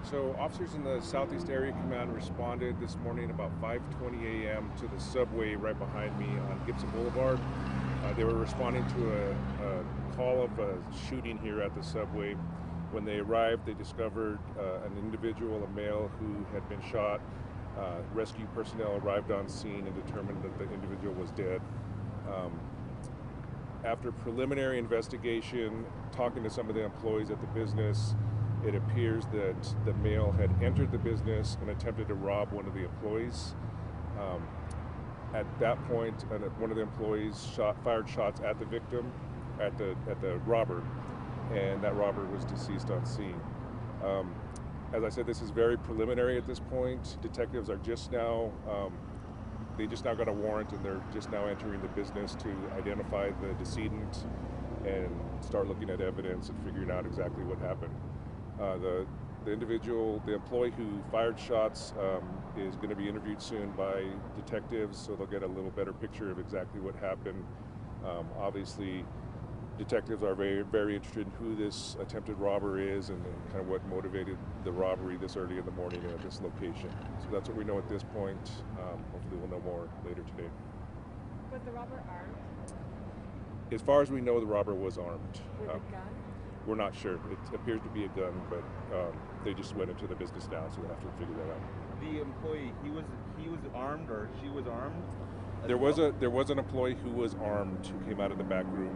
So officers in the Southeast Area Command responded this morning about 5:20 a.m. to the subway right behind me on Gibson Boulevard. They were responding to a call of a shooting here at the subway. When they arrived, they discovered an individual, a male, who had been shot. Rescue personnel arrived on scene and determined that the individual was dead. After preliminary investigation, talking to some of the employees at the business, it appears that the male had entered the business and attempted to rob one of the employees. At that point, one of the employees fired shots at the victim, at the robber, and that robber was deceased on scene. As I said, this is very preliminary at this point. Detectives are they just now got a warrant, and they're just now entering the business to identify the decedent and start looking at evidence and figuring out exactly what happened. The employee who fired shots is going to be interviewed soon by detectives, so they'll get a little better picture of exactly what happened. Obviously, detectives are very, very interested in who this attempted robber is and kind of what motivated the robbery this early in the morning at this location. So that's what we know at this point. Hopefully we'll know more later today. Was the robber armed? As far as we know, the robber was armed. With a gun? We're not sure. It appears to be a gun, but they just went into the business now, so we'll have to figure that out. The employee, he was armed, or she was armed? There was an employee who was armed who came out of the back room,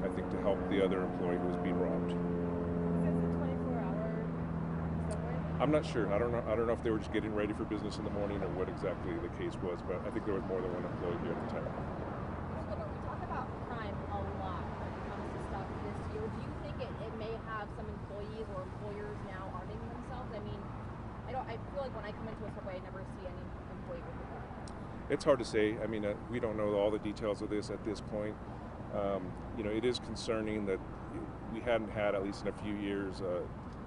I think to help the other employee who was being robbed. Is this a 24-hour subway? I'm not sure. I don't know if they were just getting ready for business in the morning or what exactly the case was, but I think there was more than one employee here at the time. We talk about crime a lot when it comes to stuff this year. Do you think it may have some employees or employers now arming themselves? I mean, I feel like when I come into a subway, I never see any employee with a gun. It's hard to say. I mean, we don't know all the details of this at this point. It is concerning that we hadn't had, at least in a few years,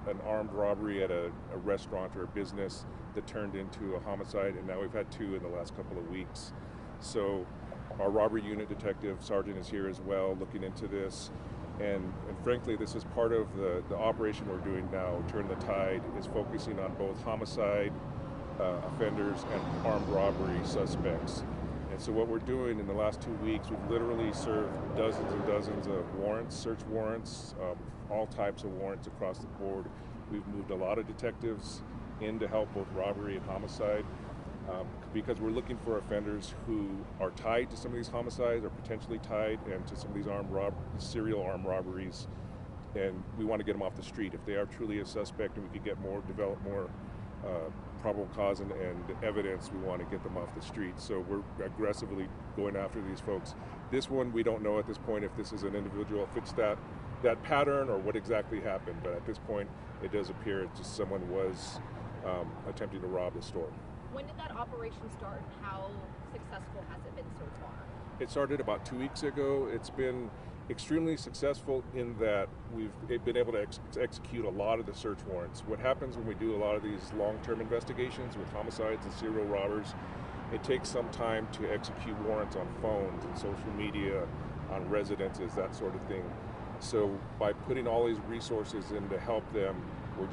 an armed robbery at a restaurant or a business that turned into a homicide, and now we've had two in the last couple of weeks. So our robbery unit detective sergeant is here as well, looking into this. And frankly, this is part of the operation we're doing now, Turn the Tide, is focusing on both homicide offenders and armed robbery suspects. And so what we're doing in the last 2 weeks, we've literally served dozens and dozens of warrants, search warrants, all types of warrants across the board. We've moved a lot of detectives in to help both robbery and homicide because we're looking for offenders who are tied to some of these homicides or potentially tied and to some of these serial armed robberies, and we want to get them off the street. If they are truly a suspect and we could develop more probable cause and evidence, we want to get them off the street. So we're aggressively going after these folks. This one, we don't know at this point if this is an individual, if it's that pattern or what exactly happened, but at this point it does appear just someone was attempting to rob the store. When did that operation start, and how successful has it been so far? It started about 2 weeks ago. It's been extremely successful in that we've been able to execute a lot of the search warrants. What happens when we do a lot of these long-term investigations with homicides and serial robbers, it takes some time to execute warrants on phones and social media, on residences, that sort of thing. So by putting all these resources in to help them, we're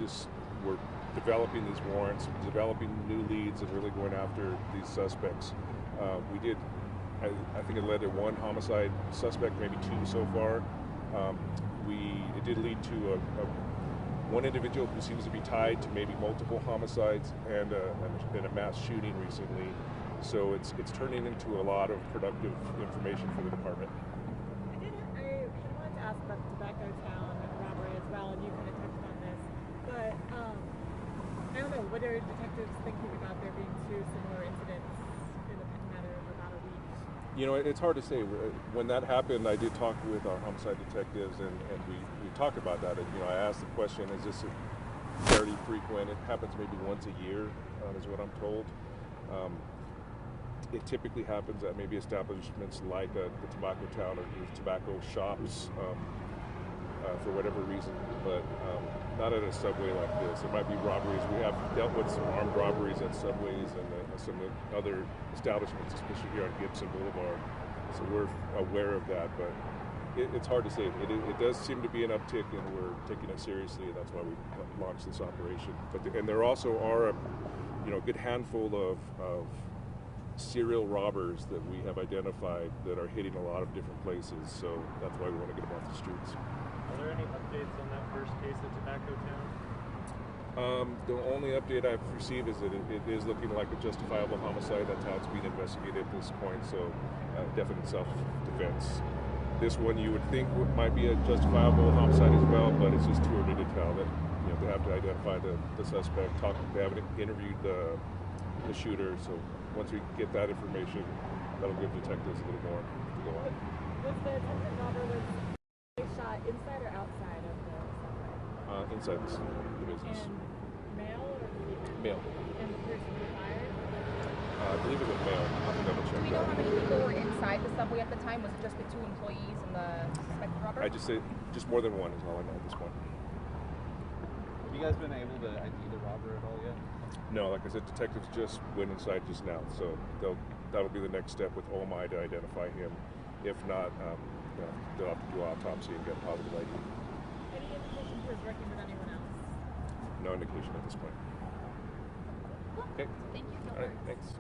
developing these warrants, developing new leads, and really going after these suspects. I think it led to one homicide suspect, maybe two so far. It did lead to one individual who seems to be tied to maybe multiple homicides and a mass shooting recently. So it's turning into a lot of productive information for the department. I wanted to ask about the Tobacco Town robbery as well, and you kind of touched on this. But I don't know, what are detectives thinking about there being two similar incidents in a matter of about a week? It's hard to say. When that happened, I did talk with our homicide detectives, and we talked about that. And, I asked the question, is this fairly frequent? It happens maybe once a year, is what I'm told. It typically happens at maybe establishments like the Tobacco Town or these tobacco shops for whatever reason, but not at a subway like this. There might be robberies. We have dealt with some armed robberies at subways and some other establishments, especially here on Gibson Boulevard. So we're aware of that, but it's hard to say. It does seem to be an uptick, and we're taking it seriously. That's why we launched this operation. And there also are a good handful of serial robbers that we have identified that are hitting a lot of different places. So that's why we want to get them off the streets. Are there any updates on that first case at Tobacco Town? The only update I've received is that it is looking like a justifiable homicide. That's how it's being investigated at this point. So definite self-defense. This one you would think might be a justifiable homicide as well, but it's just too early to tell. That they have to identify the suspect. They haven't interviewed the shooter. So once we get that information, that'll give detectives a little more to go on. Was the attempted robber shot inside or outside of the subway? Inside the business. And male or female? Male. And the person who fired? I believe it was male. I'll have to double check Do we know that. how many people were inside the subway at the time? Was it just the 2 employees and the suspected robber? I just say just more than one is all I know at this point. Have you guys been able to ID the robber at all yet? No, like I said, detectives just went inside just now, so that'll be the next step with OMI to identify him. If not, they'll have to do autopsy and get a positive ID. Any indication he was working with anyone else? No indication at this point. Cool. Okay. Thank you so All right. much. Thanks.